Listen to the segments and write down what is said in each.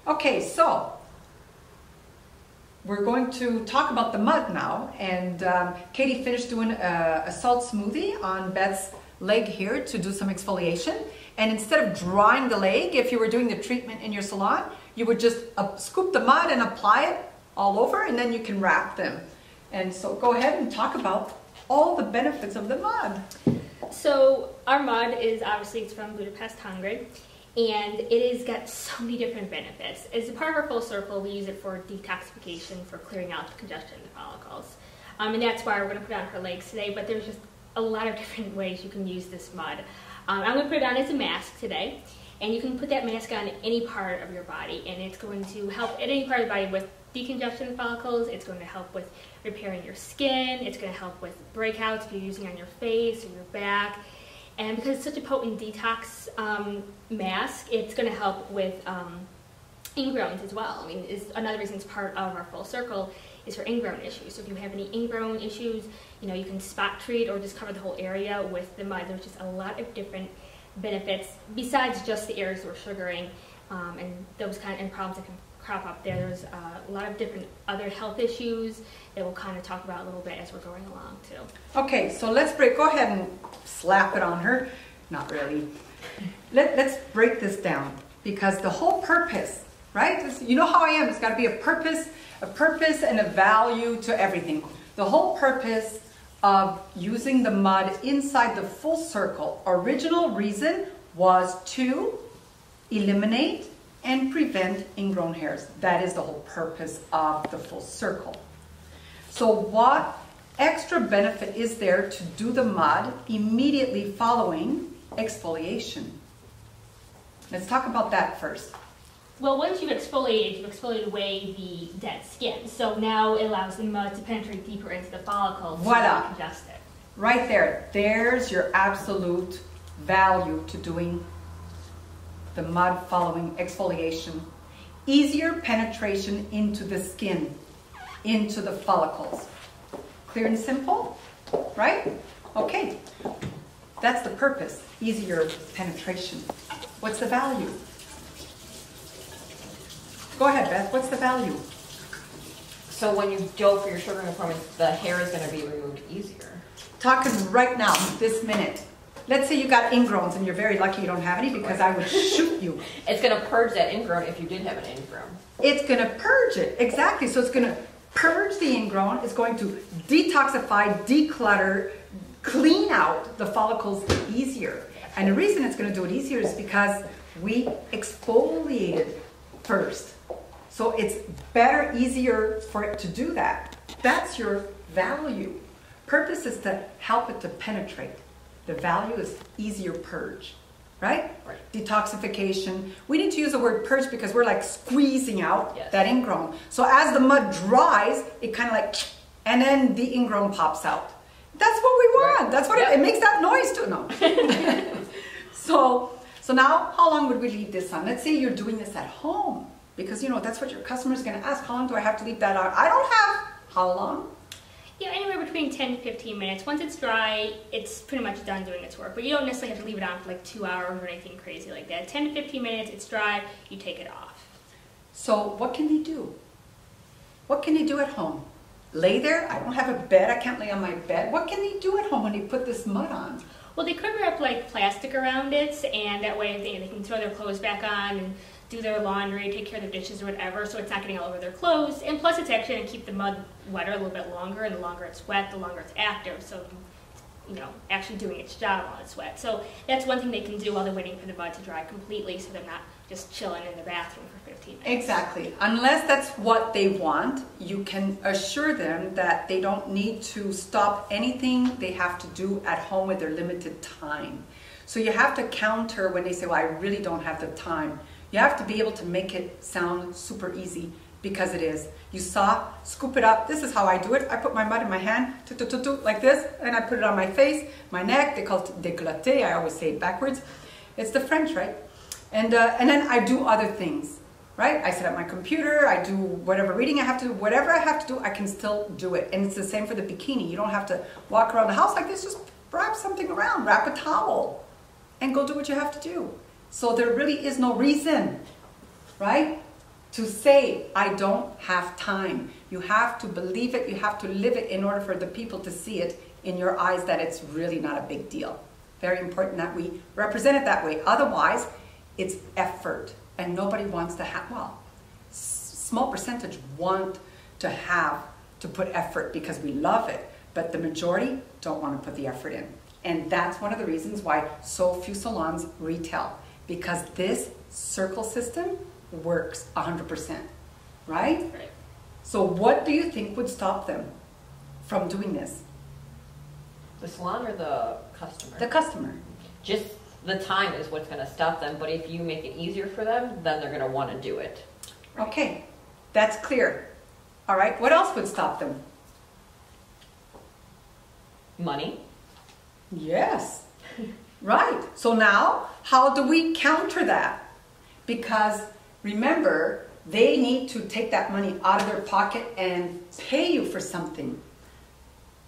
Okay, so we're going to talk about the mud now, and Katie finished doing a salt smoothie on Beth's leg here to do some exfoliation. And instead of drying the leg, if you were doing the treatment in your salon, you would just scoop the mud and apply it all over, and then you can wrap them. And so go ahead and talk about all the benefits of the mud. So our mud is obviously it's from Budapest, Hungary, and it has got so many different benefits. As a part of our full circle, we use it for detoxification, for clearing out the congestion in the follicles. And that's why we're going to put it on her legs today, but there's just a lot of different ways you can use this mud. I'm going to put it on as a mask today, and you can put that mask on any part of your body, and it's going to help at any part of the body with decongestion follicles. It's going to help with repairing your skin. It's going to help with breakouts if you're using it on your face or your back. And because it's such a potent detox mask, it's going to help with ingrowns as well. I mean, another reason it's part of our full circle is for ingrown issues. So if you have any ingrown issues, you know, you can spot treat or just cover the whole area with the mud. There's just a lot of different benefits besides just the areas we're sugaring and those kind of problems that can crop up there. There's a lot of different other health issues that we'll kind of talk about a little bit as we're going along too. Okay, so let's go ahead and slap it on her. Not really. Let's break this down, because the whole purpose, right? You know how I am. It's got to be a purpose and a value to everything. The whole purpose of using the mud inside the full circle, original reason was to eliminate and prevent ingrown hairs. That is the whole purpose of the full circle. So what extra benefit is there to do the mud immediately following exfoliation? Let's talk about that first. Well, once you've exfoliated away the dead skin. So now it allows the mud to penetrate deeper into the follicles. Voila. To decongest it. Right there. There's your absolute value to doing the mud following exfoliation. Easier penetration into the skin, into the follicles. Clear and simple, right? Okay, that's the purpose, easier penetration. What's the value? Go ahead, Beth, what's the value? So when you go for your sugaring appointment, the hair is going to be removed easier. Talking right now, this minute. Let's say you got ingrowns and you're very lucky you don't have any, because I would shoot you. It's going to purge that ingrown if you did have an ingrown. It's going to purge it, exactly. So it's going to purge the ingrown. It's going to detoxify, declutter, clean out the follicles easier. And the reason it's going to do it easier is because we exfoliated first. So it's better, easier for it to do that. That's your value. Purpose is to help it to penetrate. The value is easier purge, right? Right. Detoxification. We need to use the word purge because we're like squeezing out Yes. that ingrown. So as the mud dries, it kind of like, and then the ingrown pops out. That's what we want. Right. That's what Yep. it makes that noise too. No. So now, how long would we leave this on? Let's say you're doing this at home, because you know that's what your customer is going to ask. How long do I have to leave that on? I don't have. How long? Yeah, anywhere between 10 to 15 minutes. Once it's dry, it's pretty much done doing its work. But you don't necessarily have to leave it on for like 2 hours or anything crazy like that. 10 to 15 minutes, it's dry, you take it off. So what can they do? What can they do at home? Lay there? I don't have a bed. I can't lay on my bed. What can they do at home when they put this mud on? Well, they could wrap like plastic around it, and that way they can throw their clothes back on and do their laundry, take care of their dishes or whatever, so it's not getting all over their clothes. And plus it's actually going to keep the mud wetter a little bit longer, and the longer it's wet, the longer it's active, so you know, actually doing its job while it's wet. So that's one thing they can do while they're waiting for the mud to dry completely, so they're not just chilling in the bathroom for 15 minutes. Exactly. Unless that's what they want, you can assure them that they don't need to stop anything they have to do at home with their limited time. So you have to counter when they say, well, I really don't have the time. You have to be able to make it sound super easy, because it is. You saw, scoop it up. This is how I do it. I put my mud in my hand, like this, and I put it on my face, my neck. They call it décolleté. I always say it backwards. It's the French, right? And then I do other things, right? I sit at my computer. I do whatever reading I have to do. Whatever I have to do, I can still do it. And it's the same for the bikini. You don't have to walk around the house like this. Just wrap something around. Wrap a towel and go do what you have to do. So there really is no reason, right? to say, I don't have time. You have to believe it, you have to live it in order for the people to see it in your eyes that it's really not a big deal. Very important that we represent it that way. Otherwise, it's effort. And nobody wants to have, well, small percentage want to put effort because we love it. But the majority don't want to put the effort in. And that's one of the reasons why so few salons retail. Because this circle system works 100%, right? Right. So what do you think would stop them from doing this? The salon or the customer? The customer. Just the time is what's going to stop them, but if you make it easier for them, then they're going to want to do it. Okay, that's clear. All right, what else would stop them? Money. Yes, right. So now, how do we counter that? Because remember, they need to take that money out of their pocket and pay you for something.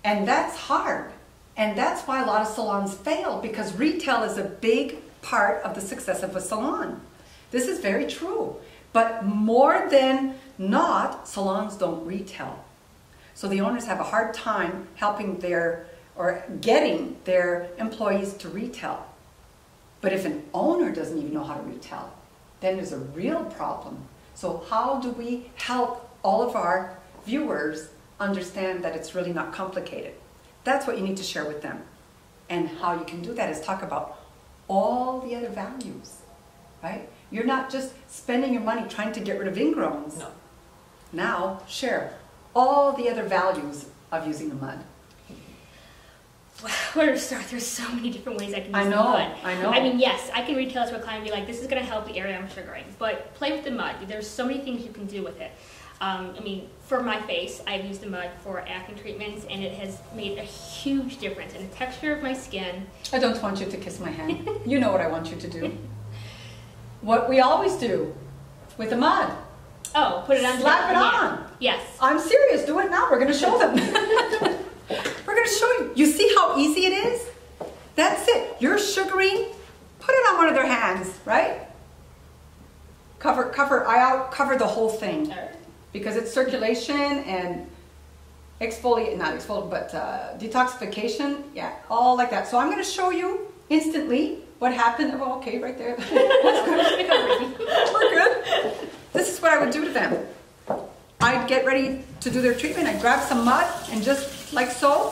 And that's hard. And that's why a lot of salons fail, because retail is a big part of the success of a salon. This is very true. But more than not, salons don't retail. So the owners have a hard time helping getting their employees to retail. But if an owner doesn't even know how to retail, then there's a real problem. So how do we help all of our viewers understand that it's really not complicated? That's what you need to share with them. And how you can do that is talk about all the other values, right? You're not just spending your money trying to get rid of ingrowns. No. Now share all the other values of using the mud. Where to start? There's so many different ways I can use I the know, mud. I know. I mean, yes, I can retail to a client and be like, this is going to help the area I'm sugaring. But play with the mud. There's so many things you can do with it. I mean, for my face, I've used the mud for acne treatments, and it has made a huge difference in the texture of my skin. I don't want you to kiss my hand. You know what I want you to do. What we always do with the mud. Oh, put it on. Slap it yeah. on. Yes. I'm serious. Do it now. We're going to show them. We're going to show you. You see how easy it is? That's it. You're sugaring. Put it on one of their hands, right? Cover the whole thing. All right. Because it's circulation and detoxification. Yeah, all like that. So I'm going to show you instantly what happened. Oh, okay, right there. We're good. This is what I would do to them. I'd get ready to do their treatment. I'd grab some mud and just like so.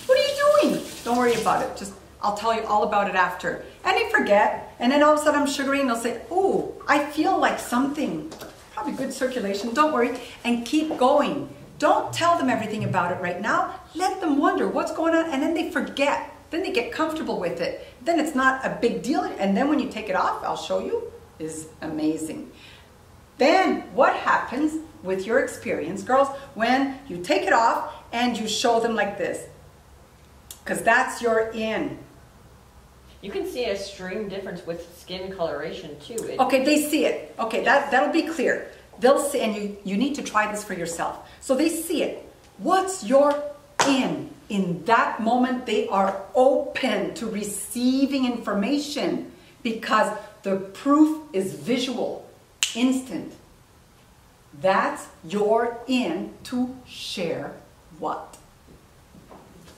What are you doing? Don't worry about it. I'll tell you all about it after. And they forget. And then all of a sudden I'm sugaring. They'll say, oh, I feel like something. Probably good circulation. Don't worry. And keep going. Don't tell them everything about it right now. Let them wonder what's going on. And then they forget. Then they get comfortable with it. Then it's not a big deal. And then when you take it off, I'll show you, is amazing. Then what happens with your experience, girls, when you take it off and you show them like this? Because that's your in. You can see a extreme difference with skin coloration too. Okay, they see it. Okay, that'll be clear. They'll see, and you need to try this for yourself. So they see it. What's your in? In that moment, they are open to receiving information because the proof is visual, instant. That's your in to share what?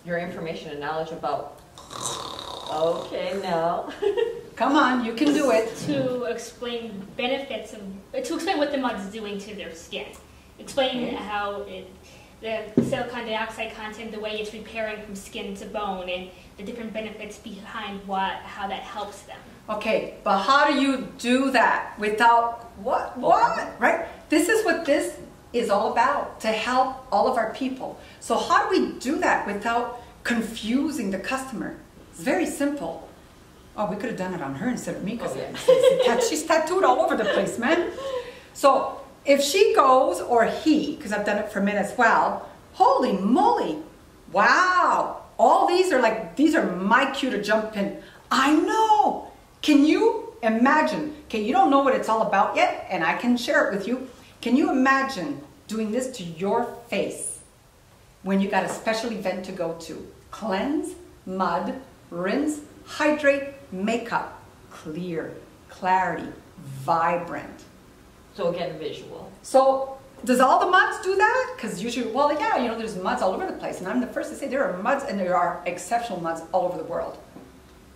Your information and knowledge about. Okay, no. Come on, you can do it. To explain benefits to explain what the mud is doing to their skin. Explain how the silicon dioxide content, the way it's repairing from skin to bone, and the different benefits behind how that helps them. Okay, but how do you do that without what? Right? This is what this is all about, to help all of our people. So how do we do that without confusing the customer? It's very simple. Oh, we could have done it on her instead of me because she's tattooed all over the place, man. So if she goes, or he, because I've done it for men as well, holy moly, wow, all these are my cue to jump in. I know. Can you imagine? Okay, you don't know what it's all about yet, and I can share it with you. Can you imagine doing this to your face when you got a special event to go to? Cleanse, mud, rinse, hydrate, makeup, clear, clarity, vibrant. So again, visual. So does all the muds do that? Because usually, well, yeah, you know, there's muds all over the place. And I'm the first to say there are muds, and there are exceptional muds all over the world.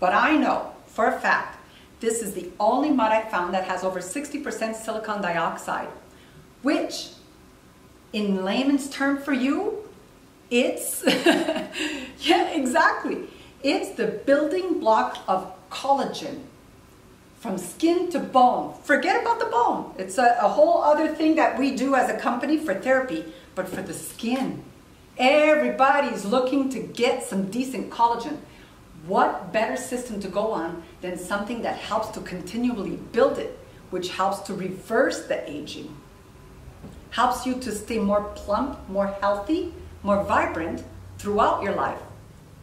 But I know for a fact, this is the only mud I found that has over 60% silicon dioxide, which in layman's term for you, it's, yeah, exactly. It's the building block of collagen from skin to bone. Forget about the bone. It's a whole other thing that we do as a company for therapy, but for the skin. Everybody's looking to get some decent collagen. What better system to go on than something that helps to continually build it, which helps to reverse the aging, helps you to stay more plump, more healthy, more vibrant throughout your life.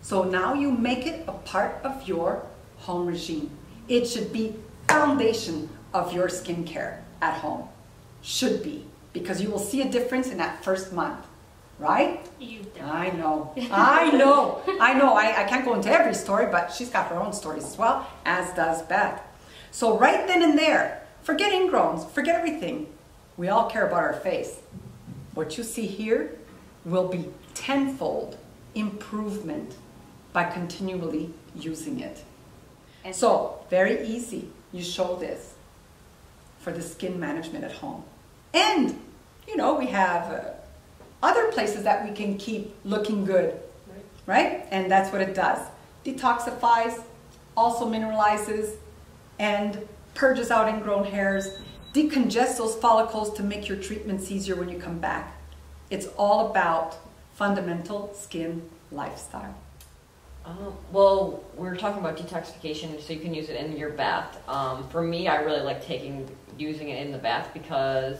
So now you make it a part of your home regime. It should be foundation of your skincare at home. Should be, because you will see a difference in that first month, right? I know. I can't go into every story, but she's got her own stories as well, as does Beth. So right then and there, forget ingrowns, forget everything. We all care about our face. What you see here will be tenfold improvement by continually using it. And so, very easy. You show this for the skin management at home. And, you know, we have other places that we can keep looking good, right? And that's what it does. Detoxifies, also mineralizes, and purges out ingrown hairs, decongests those follicles to make your treatments easier when you come back. It's all about fundamental skin lifestyle. Well, we were talking about detoxification, so you can use it in your bath. For me, I really like using it in the bath because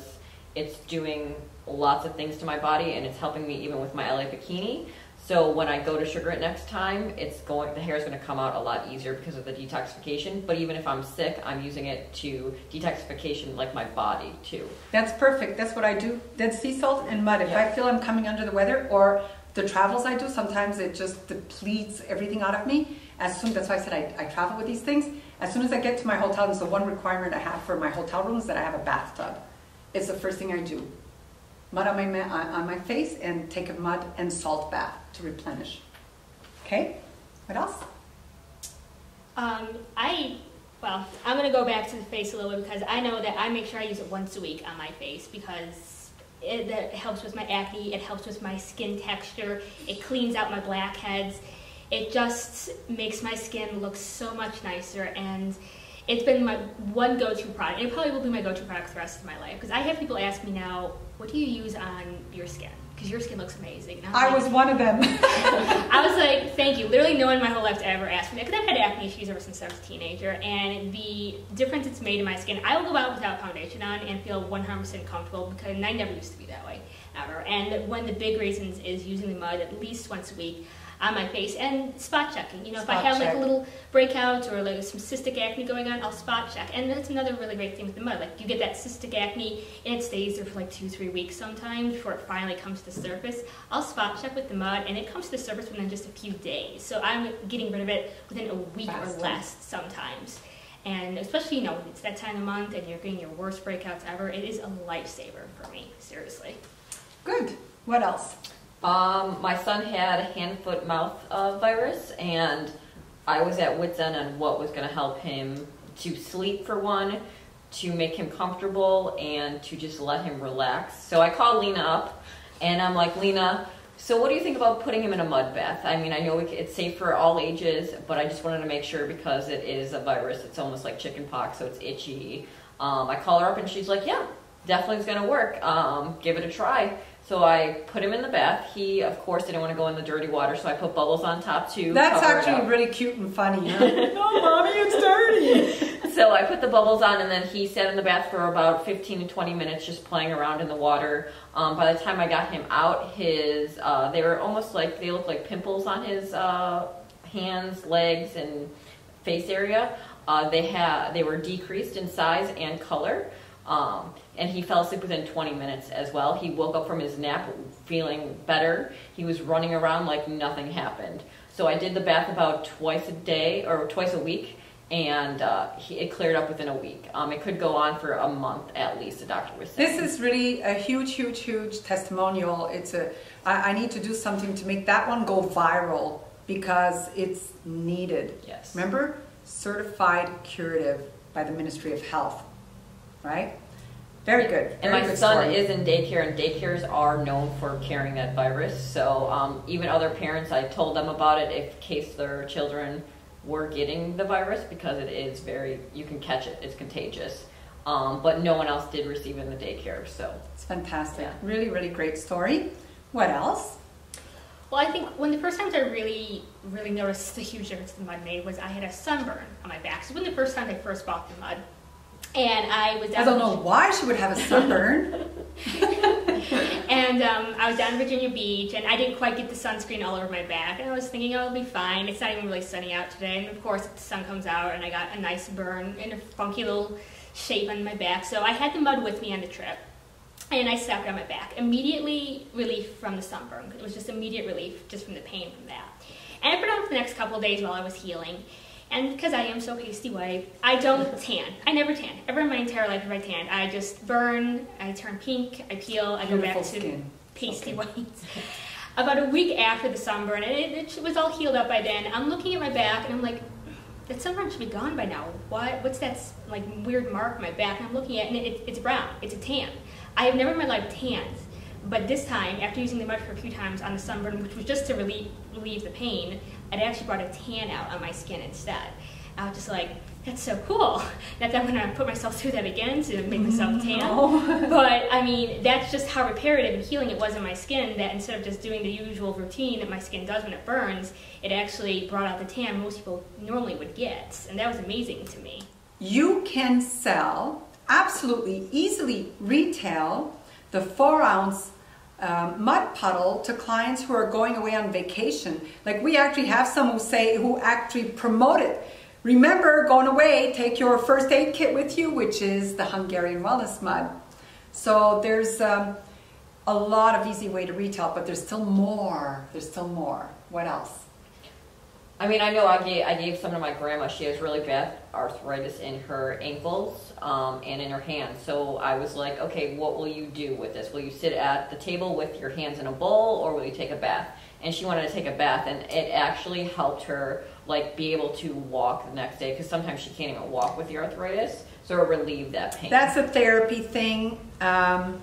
it's doing lots of things to my body, and it's helping me even with my LA bikini. So when I go to Sugar It next time, the hair is going to come out a lot easier because of the detoxification. But even if I'm sick, I'm using it to detoxification like my body too. That's perfect. That's what I do. Dead sea salt and mud. If I feel I'm coming under the weather, or the travels I do, sometimes it just depletes everything out of me. That's why I said I travel with these things. As soon as I get to my hotel, and so one requirement I have for my hotel room is that I have a bathtub. It's the first thing I do. Mud on my face, and take a mud and salt bath to replenish. Okay, what else? I'm going to go back to the face a little bit because I know that I make sure I use it once a week on my face because that helps with my acne, it helps with my skin texture, it cleans out my blackheads, it just makes my skin look so much nicer, and it's been my one go-to product. It probably will be my go-to product for the rest of my life because I have people ask me now, what do you use on your skin? Because your skin looks amazing. And I was one of them. I was like, thank you. Literally no one in my whole life ever asked me that because I've had acne issues ever since I was a teenager, and the difference it's made in my skin, I will go out without foundation on and feel 100% comfortable because I never used to be that way, ever. And one of the big reasons is using the mud at least once a week on my face and spot checking. You know, if I have like a little breakout or like some cystic acne going on, I'll spot check. And that's another really great thing with the mud. Like you get that cystic acne and it stays there for like 2-3 weeks sometimes before it finally comes to the surface. I'll spot check with the mud and it comes to the surface within just a few days. So I'm getting rid of it within a week or less sometimes. And especially, you know, when it's that time of month and you're getting your worst breakouts ever, it is a lifesaver for me, seriously. Good. What else? My son had a hand, foot, mouth virus, and I was at wit's end on what was going to help him to sleep for one, to make him comfortable, and to just let him relax. So I called Lena up, and I'm like, Lena, so what do you think about putting him in a mud bath? I mean, I know it's safe for all ages, but I just wanted to make sure because it is a virus. It's almost like chicken pox, so it's itchy. I call her up, and she's like, yeah, definitely is going to work. Give it a try. So I put him in the bath. He, of course, didn't want to go in the dirty water, so I put bubbles on top too. That's actually really cute and funny, huh? No, Mommy, it's dirty. So I put the bubbles on, and then he sat in the bath for about 15 to 20 minutes just playing around in the water. By the time I got him out, they were almost like, they looked like pimples on his hands, legs, and face area. They were decreased in size and color. And he fell asleep within 20 minutes as well. He woke up from his nap feeling better. He was running around like nothing happened. So I did the bath about twice a day or twice a week, and it cleared up within a week. It could go on for a month at least, the doctor was saying. This is really a huge, huge, huge testimonial. I need to do something to make that one go viral because it's needed. Yes. Remember? Certified curative by the Ministry of Health, right? Very good. And Very my good son story. is in daycare, and daycares are known for carrying that virus. So even other parents, I told them about it in case their children were getting the virus, because it is you can catch it, it's contagious. But no one else did receive it in the daycare, so. It's fantastic. Yeah. Really, really great story. What else? Well, I think one of the first times I really noticed the huge difference the mud made was I had a sunburn on my back. So when the first time I first bought the mud, and I was down I don't know why she would have a sunburn. and I was down in Virginia Beach, and I didn't quite get the sunscreen all over my back, and I was thinking, oh, it'll be fine. It's not even really sunny out today, and of course the sun comes out, and I got a nice burn and a funky little shape on my back. So I had the mud with me on the trip, and I slapped it on my back. Immediately relief from the sunburn. It was just immediate relief just from the pain from that. And I put it on for the next couple of days while I was healing. And because I am so pasty white, I don't tan. I never tan. Ever in my entire life have I tanned. I just burn, I turn pink, I peel, I go back Beautiful to skin. pasty white. About a week after the sunburn, and it was all healed up by then, I'm looking at my back and I'm like, that sunburn should be gone by now. What's that like weird mark on my back? And I'm looking at it, and it's brown. It's a tan. I have never in my life tanned, but this time, after using the mud for a few times on the sunburn, which was just to relieve the pain, it actually brought a tan out on my skin instead. I was just like, that's so cool. Not that I'm going to put myself through that again to make myself tan. No. But, I mean, that's just how reparative and healing it was in my skin, that instead of just doing the usual routine that my skin does when it burns, it actually brought out the tan most people normally would get. And that was amazing to me. You can sell, absolutely easily retail, the 4-ounce mud puddle to clients who are going away on vacation. Like, we actually have some who actually promote it. Remember, going away, take your first aid kit with you, which is the Hungarian Wellness Mud. So there's a lot of easy way to retail, but there's still more. There's still more. What else? I mean, I know I gave some to my grandma. She has really bad arthritis in her ankles and in her hands. So I was like, okay, what will you do with this? Will you sit at the table with your hands in a bowl, or will you take a bath? And she wanted to take a bath, and it actually helped her like be able to walk the next day, because sometimes she can't even walk with the arthritis. So it relieved that pain. That's a therapy thing. I'm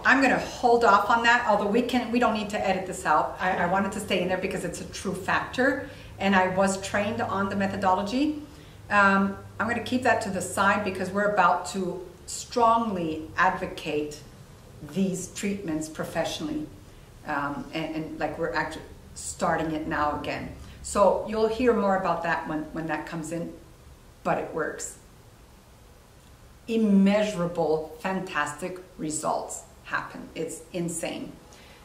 going to hold off on that, although we don't need to edit this out. I wanted to stay in there because it's a true factor, and I was trained on the methodology. I'm going to keep that to the side because we're about to strongly advocate these treatments professionally, and like we're actually starting it now again. So you'll hear more about that when that comes in, but it works. Immeasurable, fantastic results happen. It's insane.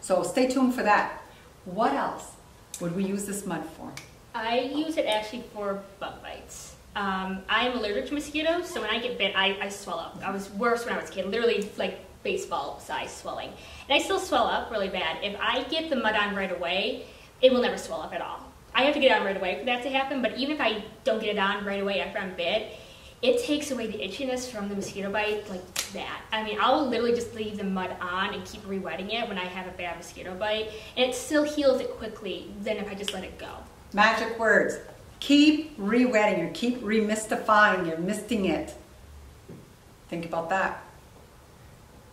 So stay tuned for that. What else would we use this mud for? I use it actually for bug bites. I am allergic to mosquitoes, so when I get bit, I swell up. I was worse when I was a kid, literally like baseball size swelling. And I still swell up really bad. If I get the mud on right away, it will never swell up at all. I have to get it on right away for that to happen, but even if I don't get it on right away after I'm bit, it takes away the itchiness from the mosquito bite like that. I mean, I'll literally just leave the mud on and keep re-wetting it when I have a bad mosquito bite, and it still heals it quickly than if I just let it go. Magic words. Keep re-wetting or keep remystifying or misting it. Think about that.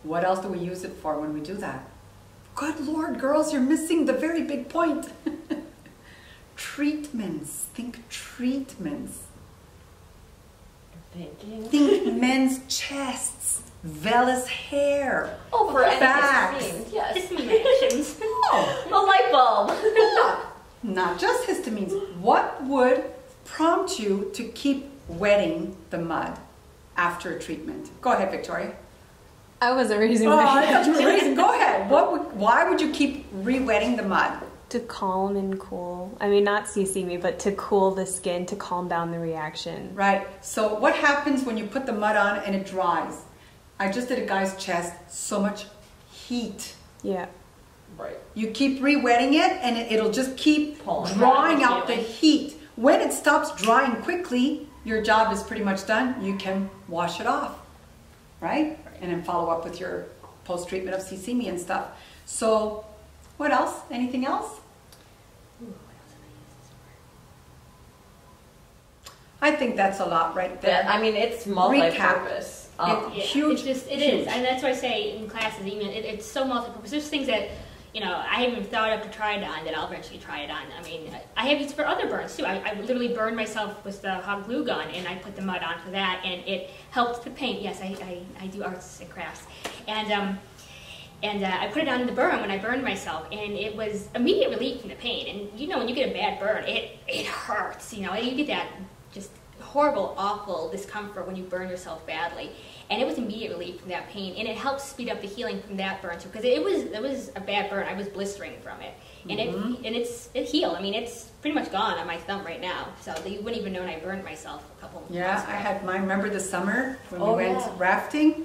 What else do we use it for when we do that? Good Lord, girls, you're missing the very big point. Treatments. Think treatments. Thinking. Think men's chests, vellus hair, Oh, for backs. antihistamines, yes. Histamine actions. Oh, A light bulb. not just histamines. What would prompt you to keep wetting the mud after a treatment? Go ahead, Victoria. I wasn't raising Oh, my I hand. thought you were raising. Go ahead. Why would you keep re-wetting the mud? To calm and cool. I mean, not CC me, but to cool the skin, to calm down the reaction. Right. So what happens when you put the mud on and it dries? I just did a guy's chest. So much heat. Yeah. Right. You keep re-wetting it and it'll just keep Pulling. drawing out the heat. When it stops drying quickly, your job is pretty much done. You can wash it off, right? And then follow up with your post-treatment of CC and stuff. So, what else? Anything else? I think that's a lot right there. I mean, it's multi-purpose. Huge. It is, and that's why I say in classes, even it's so multi-purpose. There's things that I haven't even thought of to try it on that I'll eventually try it on. I mean, I have used for other burns too. I literally burned myself with the hot glue gun, and I put the mud on for that, and it helped the paint. Yes, I do arts and crafts, and I put it on the burn when I burned myself, and it was immediate relief from the pain. And when you get a bad burn, it hurts. You get that just horrible, awful discomfort when you burn yourself badly. And it was immediate relief from that pain, and it helps speed up the healing from that burn too, because it was a bad burn. I was blistering from it, and it healed. I mean, it's pretty much gone on my thumb right now, so you wouldn't even know I burned myself a couple months ago. I had mine. Remember the summer when we went rafting?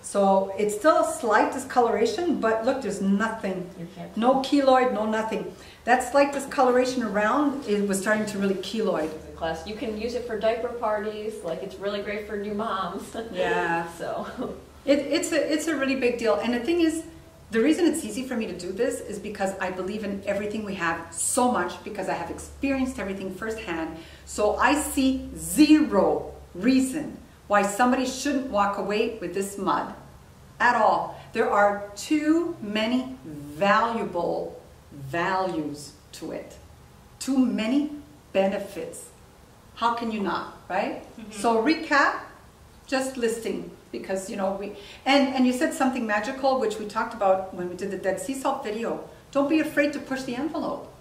So it's still a slight discoloration, but look, there's nothing. No keloid, no nothing. That slight discoloration around, it was starting to really keloid. Class, you can use it for diaper parties. Like, it's really great for new moms. Yeah. So it's a really big deal. And the thing is, the reason it's easy for me to do this is because I believe in everything we have so much, because I have experienced everything firsthand. So I see zero reason why somebody shouldn't walk away with this mud at all. There are too many valuable values to it. Too many benefits. How can you not, right? So recap, just listing, because and you said something magical, which we talked about when we did the Dead Sea Salt video. Don't be afraid to push the envelope.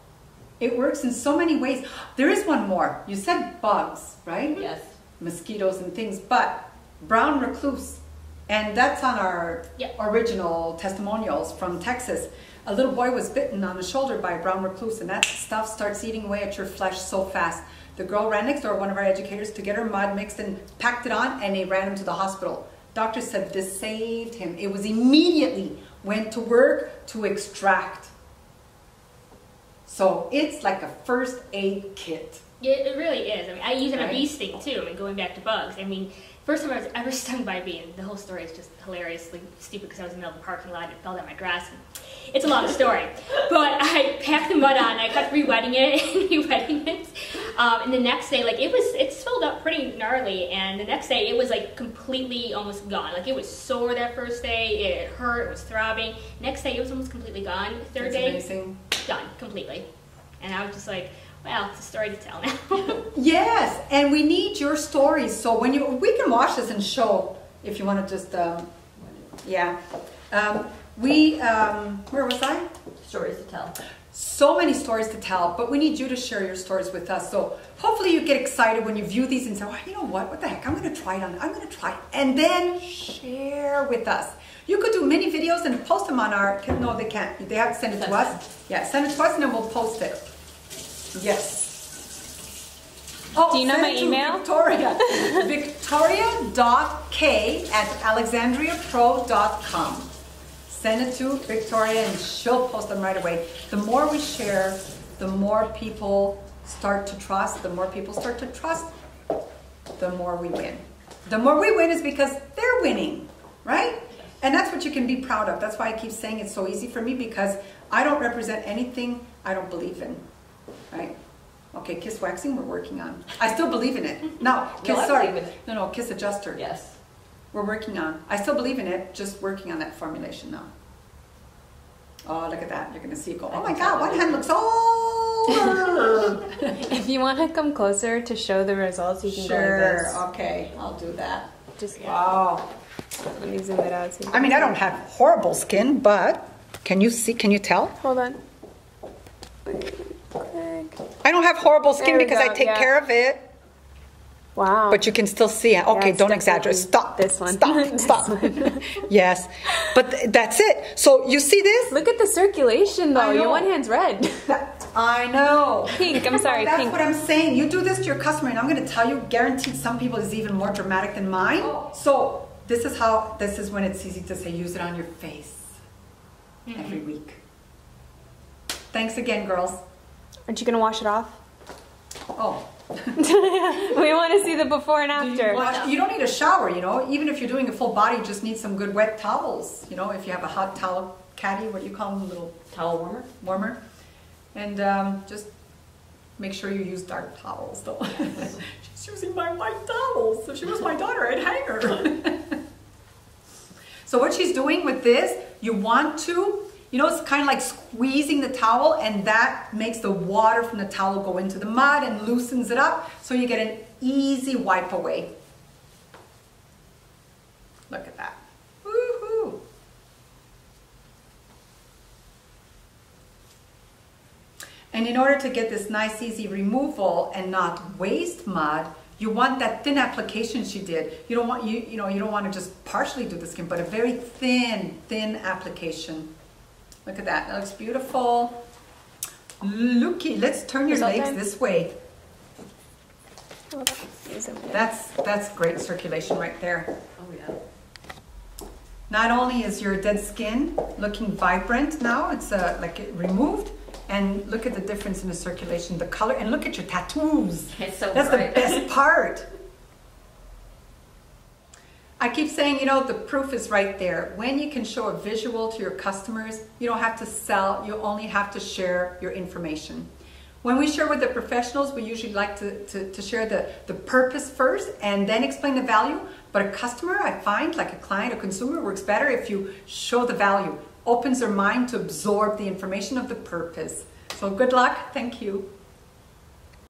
It works in so many ways. There is one more. You said bugs, right? Yes. Mosquitoes and things, but brown recluse, and that's on our original testimonials from Texas. A little boy was bitten on the shoulder by a brown recluse, and that stuff starts eating away at your flesh so fast. The girl ran next door, one of our educators, to get her mud mixed and packed it on, and they ran him to the hospital. Doctor said this saved him. It was immediately went to work to extract. So it's like a first aid kit. It really is. I mean, I use it on a bee sting too. I mean, going back to bugs. I mean, first time I was ever stung by a bee, and the whole story is just hilariously stupid because I was in the middle of the parking lot and it fell down my dress. And it's a long story. But I packed the mud on, and I kept rewetting it. And the next day, it swelled up pretty gnarly, and the next day it was completely almost gone. It was sore that first day, it hurt, it was throbbing. Next day it was almost completely gone. Third day, amazing. Done completely. And I was just like, well, it's a story to tell now. Yes, and we need your stories. So we can watch this and show if you want to just, where was I? Stories to tell. So many stories to tell, but we need you to share your stories with us. So hopefully you get excited when you view these and say, well, you know what the heck, I'm going to try it on. I'm going to try it. And then share with us. You could do mini videos and post them on our, no, they can't. They have to send it to us. Yeah, send it to us and then we'll post it. Yes. Oh, do you know my email? Victoria. Victoria.k@alexandriapro.com. Send it to Victoria and she'll post them right away. The more we share, the more people start to trust. The more people start to trust, the more we win. The more we win is because they're winning, right? And that's what you can be proud of. That's why I keep saying it's so easy for me, because I don't represent anything I don't believe in. Right? Okay, kiss waxing we're working on. I still believe in it. No, kiss adjuster. Yes. We're working on. I still believe in it, just working on that formulation now. Oh, look at that. You're going to see it go, oh my God, one hand looks old. If you want to come closer to show the results, you can go like this. Okay, I'll do that. Wow. Let me zoom it out. I mean, I don't have horrible skin, but can you see? Can you tell? Hold on. I don't have horrible skin because I take care of it. Wow. But you can still see it. Okay, don't exaggerate. Stop. This one. Stop. Yes. But that's it. So you see this? Look at the circulation though. Your one hand's red. I know. Pink. I'm sorry. That's pink. what I'm saying. You do this to your customer, and I'm going to tell you, guaranteed some people is even more dramatic than mine. So this is when it's easy to say, use it on your face every week. Thanks again, girls. Aren't you going to wash it off? Oh. We want to see the before and after. You don't need a shower, you know. Even if you're doing a full body, you just need some good wet towels. You know, if you have a hot towel caddy, what do you call them, little Towel warmer. And just make sure you use dark towels, though. She's using my white towels. If she was my daughter, I'd hang her. So what she's doing with this, you want to, you know, it's kind of like squeezing the towel, and that makes the water from the towel go into the mud and loosens it up, so you get an easy wipe away. Look at that. Woohoo! And in order to get this nice, easy removal and not waste mud, you want that thin application she did. You don't want you don't want to just partially do the skin, but a very thin application. Look at that. That looks beautiful. Looky, let's turn your legs this way. That's great circulation right there. Oh yeah. Not only is your dead skin looking vibrant now, it's like it removed. And look at the difference in the circulation, the color, and look at your tattoos. It's so That's bright. the best part. I keep saying, you know, the proof is right there. When you can show a visual to your customers, you don't have to sell, you only have to share your information. When we share with the professionals, we usually like to share the purpose first and then explain the value. But a customer, I find, like a client, a consumer, works better if you show the value. Opens their mind to absorb the information of the purpose. So good luck. Thank you.